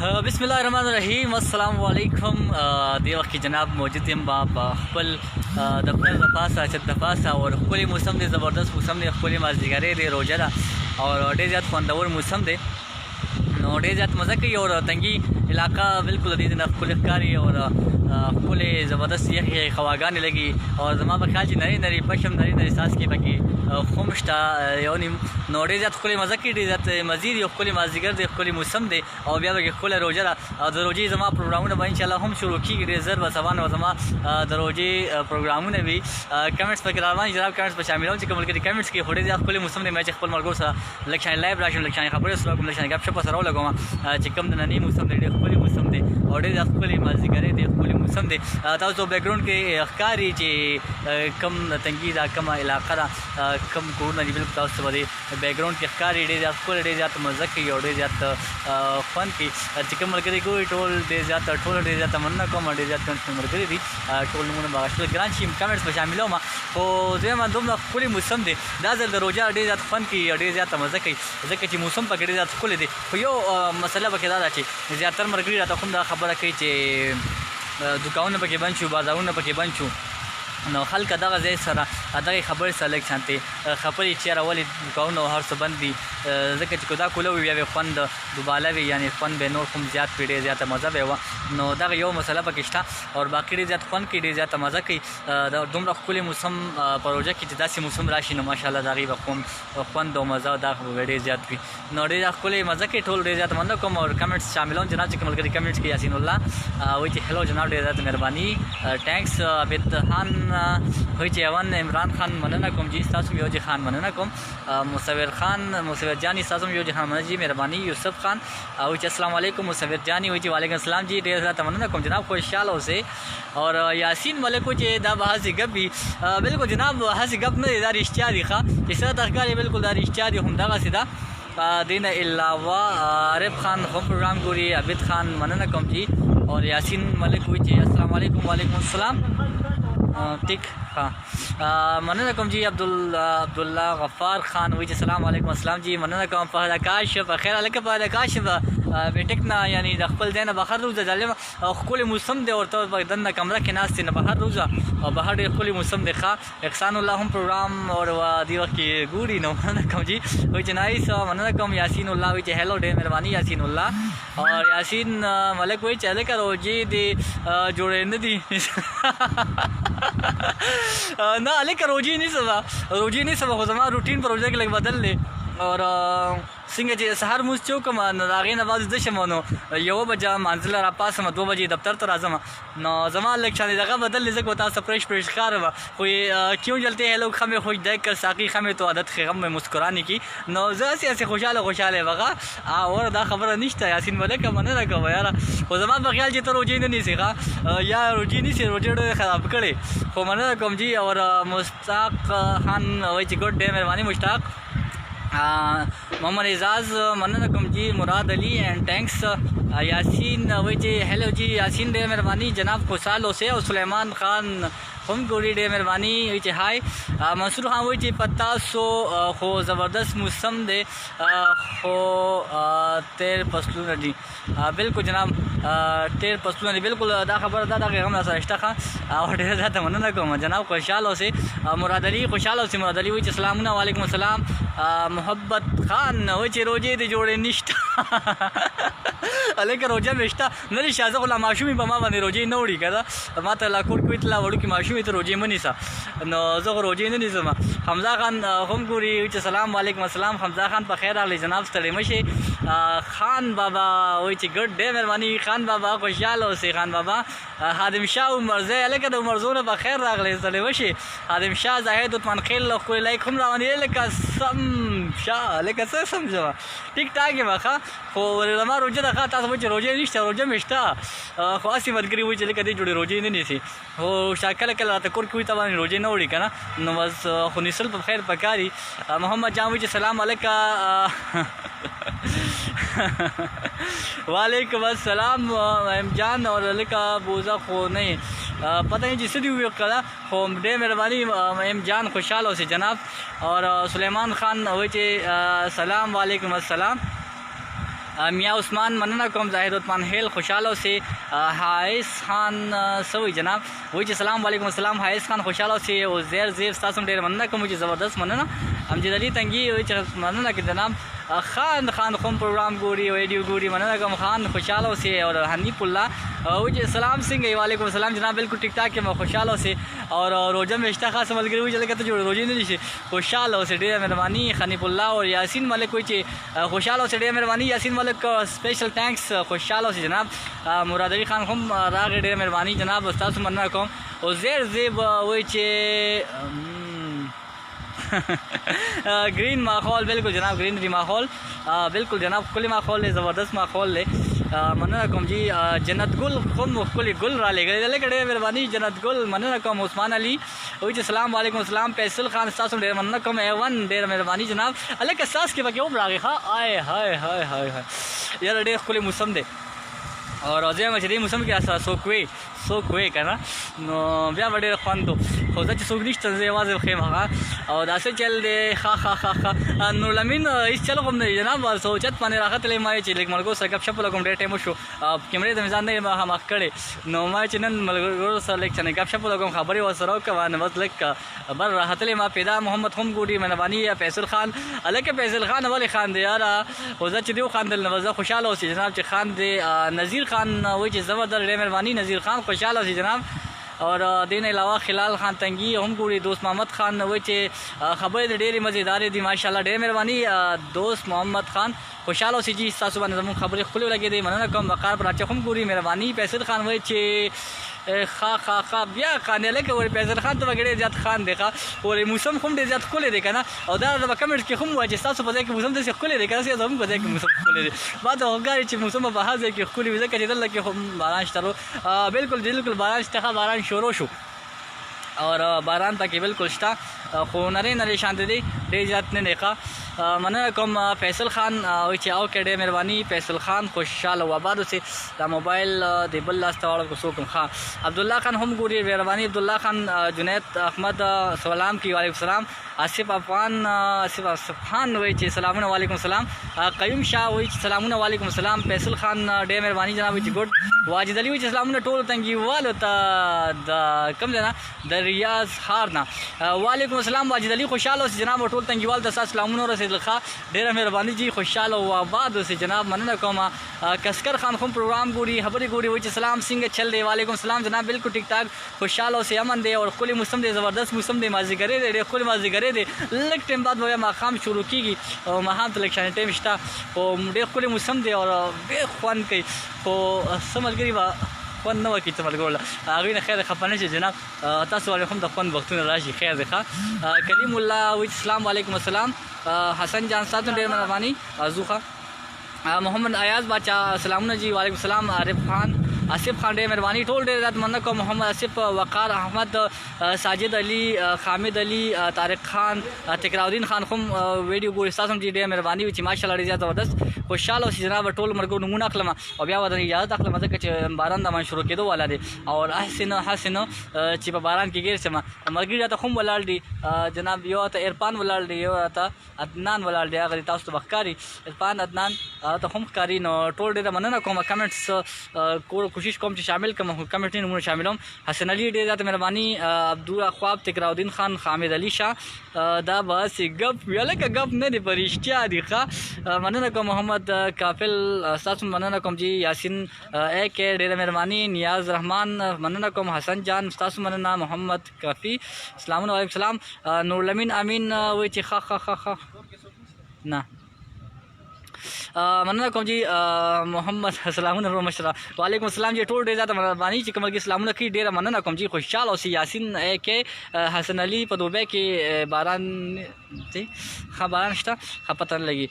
बिस्मिल्लाहिर्रहमानिर्रहीम अस्सलाम वालेकुम। दे वक्त की जनाब मौजूद हम बाप खपल दफ्तर दफासा छत दफासा और खुली मौसम दे ज़बरदस्त मौसम दे खुली माजदिगारे दे रोजा दा और ढेर ज़्यादा खुंदवर मौसम दे नो ढेर ज़्यादा मज़ा कई और तंगी इलाका बिल्कुल अदीद न खुल कारी और खुले ज़बरदस्त ये खवागान लगी और जमा बख्याल जी नरी नरी पशम नरी नरी सास की बाकी खुमश्ता योनी नो ढेर ज़्यादा खुले मज़ा की ढेर ज़्यादा मज़ीद यो खुली माजदिगर दे खुली मौसम दे और ब्या बगे खुले रोजा और दरोजी जमा प्रोग्रामों ने इंशाल्लाह हम शुरू की रेजर व सवान व जमा दरोजी प्रोग्रामों ने भी कमेंट्स पर करावान जनाब कमेंट्स पर शामिल हो कमल के कमेंट्स की थोड़े ज़्यादा खुले मौसम में मैच खपल मरगो सा लक्षण लाइव राशन लक्षण खबर सुरा कुम लक्षण गपशप सराव लगवा चिकम ननी मौसम दे खुले मौसम दे और ढेर ज़्यादा खुले माजदिगर दे खुले मौसम दे तो बैकग्राउंड के अखकारी जे कम तंगीदा कम इलाका कम कोड नहीं बिल्कुल ताउस बदे बैकग्राउंड के अखकारी ढेर ज़्यादा खुले ढेर ज़्यादा मज़ा की और ढेर ज़्यादा फन की चिकम मरकरी को टोल ढेर ज़्यादा मन्ना को ढेर ज़्यादा मरकरी थी टोल नमूने बागशल ग्रांड शीम कमेंट्स पर शामिल हो मा और जो मैं दुम खुली मौसम दे दाजल रोजा ढेर ज़्यादा फन की और ढेर ज़्यादा मज़ा की जैसे कि मौसम पर ढेर ज़्यादा खुले दे यो मसला बकेदा चे ज़्यादातर मरकरी रहता खुद खबर कही चे दुकान पके बंचू बाजारों पके बंचू नो खल का दगा जै सरा अदा खबर सलेक्ट शांति खबर चेहरा वाली दुकान हर सबंदी जैसे कि खुदा कुलो भी फंद दुबाला भी यानी फन बेनोर खुम ज़्यादा पीड़े ज़्यादा मज़ा बेवा नो दगा यो मसला पकिश्ता और बाकी ज़्यादा फन की ज़्यादा मज़ा की दुम रखुले मौसम प्रोजेक्ट की जदा से मौसम राशि नो माशाल्लाह दागी बखुम फन दो मज़ा दा वेड़े ज़्यादा भी नो रे रखुले मज़ा की टोल रे ज़्यादा मंद कम और कमेंट्स शामिल हो जनाब चिकमल करी कमेंट्स की यासीनुल्लाह वही हेलो जनाब रे ज़्यादा मेहरबानी थैंक्स अबिद खान हुई चेवन इमरान खान मनना कुम जी सासुम योजी खान मनना कुम मुसविर जानी सासुम योजी खान मन जी मेहरबानी यूसुफ खान हुई अस्सलाम वालेकुम मुसविर जानी हुई वालेकुम अस्सलाम जी ढेर ज़्यादा मनना कुम जनाब खुशहाल हो से और यासीन मलिक को चे दा बहासी गप भी बिल्कुल जनाब हसी गप में दार इश्तियारी खा इस तरह बिल्कुल दार इश्तियारी हम दगा सीधा दिन अलावा आरिफ खान हम प्रोग्राम गोरी अबिद खान मनना कुम जी और यासीन मलिक हुई चे अस्सलाम वालेकुम वालेकुम अस्सलाम ठीक हाँ मनना कम जी अब्दुल्ला गफ़ार खान वही सलाम वालेकुम अस्सलाम जी मनना कम फ़हद आकाश खैर अलग फ़हद आकाश बेटिक ना यानी दखल देना बाहर रोज़ा जाले खुले मौसम दे और तो दन कमरा के नास न बाहर रोज़ा और बाहर खुले मौसम देखा एहसानुल्लाह हम प्रोग्राम और दीवा की गुड़ी नो मनना कम जी वही नाइस मनना कम यासीनुल्लाह वही हेलो डे मेहरबानी यासीनुल्लाह और यासीन मलिक वही चले करो जी दे जोड़े नदी ना अलग रोजी नहीं सब खुदमा रूटीन पर रोजा के लग बदल ले और सिंह जी सहर मुझ चौक नागे नवाज दशमनो यो बजा मंजिल रा पास 2 बजे दफ्तर तो राजमा न जमा इलेक्शन जगह बदल ले होता सब फ्रेश कार कोई क्यों जलते हैं लोग हमें खुश देख कर साकी हमें तो आदत गम में मुस्कुराने की न जैसे ऐसे खुशहाल वगा और दा खबर नहीं यासीन मलिक का मन रखा यार वो जमा बख्याल जी तो रोजी नहीं सीखा या रोजी नहीं से रोजी ख़राब करे वो मन रकम जी और मुश्ताक खान वही गुड डे मेहरबानी मुश्ताक मोहम्मद एजाज मनना कम जी मुराद अली एंड थैंक्स यासीन वही जी हेलो जी यासीन डे मेहरबानी जनाब खुशाल से और सुलेमान खान हम गोरी डे मेहरबानी वही हाय मंसूर खान वही पत्ता सो हो ज़बरदस्त मौसम दे हो तेर पसलू जी बिल्कुल जनाब तेर पसलू जी बिल्कुल दा खबर दा हम सरिश्ता खां और ढेर ज़्यादा मनना कम जनाब खुशहाल हो से मुराद अली खुशहाल हो से मुराद अली वही सलाम वालेकुम अस्सलाम मोहब्बत खान वही रोजे दे जोड़े निष्ठा अलग रोजा रिश्ता नरी शाजा गुला माशूमी बमा बने रोजे न उड़ी कदा माता लाकुर को इतला वड़ू की माशूमी तो रोजे मनी सा न जो रोजे नहीं समा हमजा खान हम गुरी सलाम वालेकुम अस्सलाम हमजा खान पर खैर आले जनाब तले मशे खान बाबा वही गुड डे मेहरबानी खान बाबा खुशहाल हो से खान बाबा हादिम शाह उमर जे अलग तो उमर जोन पर खैर रागले तले मशे हादिम शाह जाहिद उतमान खेल कोई लाइक हम रावनी लेका सम शाह लेका से समझवा ठीक ठाक है वाखा हो लमा रोजा रखा था वो रोजे नहीं रोजा मिश्ता ख्वासी मदगरी हुई चले कभी जुड़े रोजे नहीं थी वो शाकल कल रात कोर कोई तबानी रोजे न उड़ी का ना नवाज खुनिसल पर खैर पकारी मोहम्मद जाम विच सलाम अलैका वालेकुम अस्सलाम जान और अलैका बोझा खो नहीं पता नहीं जिससे भी हुई कला होम डे मेहरबानी एम जान खुशहाल हो से जनाब और सुलेमान खान वही सलाम वालेकुम अस्सलाम मियाँ उस्मान मनना कोम, जाहिद उस्मान हेल खुशहाल से, हाइस खान सवी जनाब वही सलाम वालेकुम अस्सलाम, हाइस खान खुशहाल से, उज़ैर ज़ेब सासम डेर मनना को मुझे ज़बरदस्त मनना, अमजद अली तंगी वही मनना कि जनाब खान खान खुम प्रोग्राम गोरी वीडियो गोरी मनना कम खान खुशहाल से, और हनीफुल्ला वही सलाम सिंह वालेकुम सलाम जनाब बिल्कुल ठीक ठाक के मैं खुशहाल से, और रोजा में इश्ता खास समझ गई चले कहते जो रोजे नहीं से खुशहाल से डेर मेहरबानी, हनीफुल्ला और यासीन मलिक कोई खुशहाल से डेर मेहरबानी, यासीन मलिक को स्पेशल थैंक्स खुशहाल से जनाब, मुराद अली खान खुम राग डेर मेहरबानी जनाब उस्ताद मनना कम, उज़ैर ज़ेब वही ग्रीन माहौल बिल्कुल जनाब ग्रीनरी माहौल बिल्कुल जनाब खुली माहौल है ज़बरदस्त माहौल है मनना कम जी, जन्नत गुल खुम खुली गुल रा ले गए कड़े मेहरबानी जन्नत गुल मनना कम, उस्मान अली वही सलाम वालेकुम सलाम, फैसल खान सासम डेर मनना कम एवन डेर मेहरबानी जनाब अलग के सास के बाकी वो रागे खा आए हाय हाय हाय हाय यार डे खुली मौसम दे, और अजय मछली मौसम के सोकुए कहना ब्या बड़े रखवान तो खोजा सुगनिश तंजे आवाज़ खेम हाँ, और ऐसे चल दे खा खा खा खा नूरलमीन इस चलो कम नहीं जनाब सोचत पाने राखत ले माए चिलिक मलगो सकप शप लगम डे टेमो शो कैमरे दमिजान ने हम अकड़े नो माए चिनन मलगो सलेक चने कप शप लगम खबरी व सरो का नवज लेक बर राहत ले मा पैदा मोहम्मद खुम गुडी मेहरबानी या फैसल खान अलग के फैसल खान वाले खान दे यार खोजा चिदियो खान दिल नवाजा खुशहाल हो सी जनाब च खान दे नज़ीर खान वही ज़बरदस्त डे मेहरबानी नज़ीर खान खुशहाल हो सी जनाब, और दिन अलावा खिलाल खान तंगी हम पूरी दोस्त मोहम्मद खान वही खबर डेरी मज़ेदार दी माशाल्लाह डेर मेहरबानी दोस्त मोहम्मद खान खुशहाल सी जी सासुबा नजम खबर खुले लगे दे मनना कम वकार पर अच्छा हम पूरी मेहरबानी पैसल खान वही खा खा खा ब्या खाने लगे और पैसल खान तो वगैरह ज़्यादा खान देखा और मौसम खुम दे ज़्यादा खुले देखा ना, और दादा कमेंट्स के खुम हुआ जिस सासु पता है कि मौसम से खुले देखा से हम पता है कि मौसम खुले दे बात होगा ये मौसम बाहर से कि खुली वजह के चल के हम बाराश तरो बिल्कुल बिल्कुल बाराश तक बारान शोरो शो, और बारान तक बिल्कुल स्टा खो नरे नरे शांति दे डे जात ने देखा मना कम फैसल खान वही आओ के डे मेहरबानी फैसल खान खुशहाल आबाद से मोबाइल देबल्ला को सोकम खां अब्दुल्ला खान हम गुरी मेहरबानी अब्दुल्ला खान जुनैद अहमद सलाम की वालेकुम सलाम, आसिफ खान वही सलाम वालेकुम सलाम, कयूम शाह वही सलाम वालेकुम सलाम, फैसल खान डे मेहरबानी जनाब वही गुड, वाजिद अली वही सलाम टोल तंगी वाल कम देना दरियाज हारना वालेकुम सलाम, वाजिद अली खुशहाल से जनाब टोल तंगी वाल दसा सलाम खा डेरा मेहरबानी जी खुशहाल आबाद से जनाब मनना कौमा, कसकर खान खुम प्रोग्राम गोरी हबरी गोरी वही सलाम सिंह चल दे वालेकुम सलाम जनाब बिल्कुल ठीक ठाक खुशहाल से अमन दे, और खुली मौसम दे ज़बरदस्त मौसम दे माजी करे दे खुली माजी करे दे लग टाइम बाद वह माखाम शुरू की और महाम तलेक्शन टाइम इश्ता डे खुली मौसम दे, और बेखन कई को समझ गई वन नवा की तमल गोला आगे खैर खफाने से जनाब तास वालेकुम दफन वक्तों राशि खैर देखा करीमुल्ला वही सलाम वालेकुम अस्सलाम, हसन जान साथ डेर मेहरबानी जुखा मोहम्मद अयाज बाचा सलाम जी वालेकुम सलाम, आरिफ खान आसिफ खान डे मेहरबानी टोल डे रात मन को मोहम्मद आसिफ वक़ार अहमद साजिद अली खामिद अली तारिक खान तकराउद्दीन खान खुम वीडियो गो सासम जी डे मेहरबानी विच माशाल्लाह डी ज़बरदस्त खुशहाल सी जनाब टोल मरगो नमूना अखलमा और ब्या वदन इजाज़त अखलमा तक बारान दमान शुरू के दो वाला दे, और हसन हसन चिप बारान की गिर से मरगी जाता खुम वलाल दी जनाब यो आता इरफान वलाल दी यो आता अदनान वलाल दी अगर ताउस बखकारी इरफान अदनान तो हम कारी नो टोल डे मन ना को कमेंट्स को कोशिश कम शामिल कम कमेंट नमूने शामिल हम, हसन अली डे जाता मेहरबानी अब्दुल ख्वाब तकराउद्दीन खान खामिद अली शाह दा बस गप वाले का गप नहीं परिश्ता दिखा मनना को मोहम्मद काफिल सास मनना कम जी यासिन ए के डेरा मेहरबानी नियाज रहमान मनना कम हसन जान सास मनना मोहम्मद काफ़ी सलाम वालेकुम सलाम, नूरलमीन अमीन वही खा खा खा खा ना मनना कौन जी मोहम्मद सलाम मशरा वालेकुम सलाम जी टोल डे जाता मेहरबानी चिकमल की सलाम की डेरा मनना कौन जी खुशहाल और यासिन ए के हसन अली पदोबे के बारान थी खा बारान स्टा खा पता लगी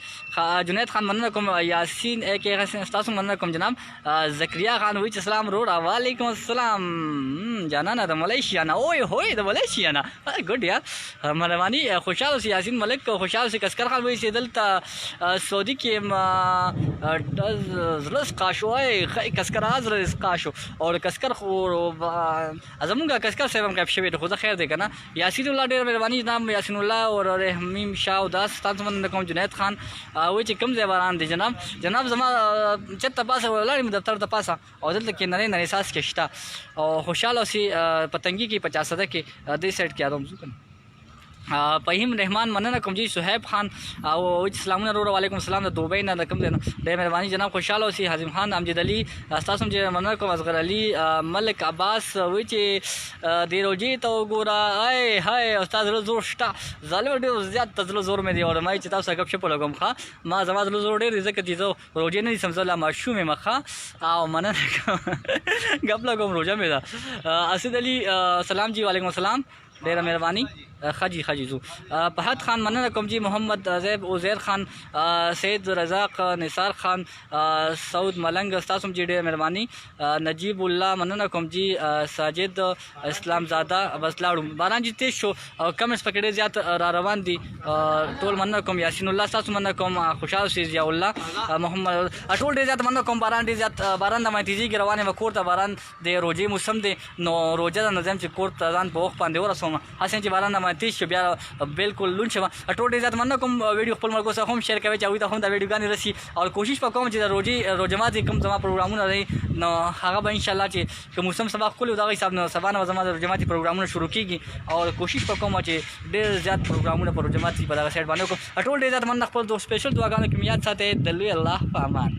जुनैद खान मनना कौन यासिन ए के हसन मनना कौन जनाब ज़करिया खान वही सलाम रोड वालेकुम अस्सलाम जाना ना तो मलेशिया ना ओए होए तो मलेशिया ना गुड यार मेहरबानी खुशहाल से यासिन मलिक खुशहाल से कसकर खान वही से दलता सऊदी के زړه سقا شو ای کسکر زړه سقا شو او کسکر خو زمونږ کسکر صاحب هم کاپ شوی خو زه خیر دی که نه یاسین الله ډېر مهرباني جناب یاسین الله او رحیم شاه او داس ستاسو مننه کوم جنید خان وایي چې کوم ځای باران دی جناب زما چېرته پاسه ولاړ یم دفتر ته پاسه او دلته کې نری نری ساس کې شته او خوشحاله اوسئ پتنګي کې 50 کې دې سایډ کې ادم ځو کنه فهیم رحمان مننه کوم جی صہیب خان او سلامونه ورو وعلیکم السلام د دوبۍ نه د کوم ځای ډېر مهرباني جناب خوشحاله اوسئ حازم خان امجد علي تاسو هم چې مننه کوم اصغر علي ملک عباس وایي چې د روژې ته وګوره ای هی استاد زړه زور شته ظالم ډېر زیات زړه زور مې دی او ما چې تاسو سره ګپ شپ ولګوم ښه ما زما زړه زور ډېر دی ځکه چې زه روژې نه دي سمځولی ماشوم یم ښه او مننه کوم ګپ لګوم روژه مې ده اسد علي سلام جی وعلیکم السلام ډېره مهرباني خجی زو فهد خان مننه کوم جی محمد زیب عزیر خان سید رزاق نثار خان سعود ملنګ تاسو هم جی ډېره مهرباني نجیب الله مننه کوم جی ساجد اسلام زاده بس لاړو باران جی تیز شو او کمنټس پکې ډېر زیات را روان دي ټول مننه کوم یاسین الله تاسو مننه کوم خوشحال اوسئ ضیاء الله محمد ټول ډېر زیات مننه کوم باران ډېر زیات باران د ماتیږي روان یم کور ته باران د روژې موسم دی نو روژه د نظم چې کور ته ځان په وخت باندې ورسوم هسې چې باران د تیز شو بیا بالکل لون شوم ټول ډېر زیات مننه کوم ویډیو خپل ملګرو سره هم شیر کوئ چې هغوی ته هم دا ویډیوګانې رسي او کوشش به کوم چې د روژه ماتې کوم زما پروګرامونه دی نو هغه به انشاءالله چې موسم سبا ښکلی و د هغه حساب نه سبا نه به زما د روژه ماتې پروګرامونه شروع کېږي او کوشش به کوم چې ډېر زیات پروګرامونه په روژه ماتې په دغه سایډ باندې وکړم ټول ډېر زیات مننه خپل دوست سپیشل دعاګانو کې مې یاد ساتئ د لوی الله په امان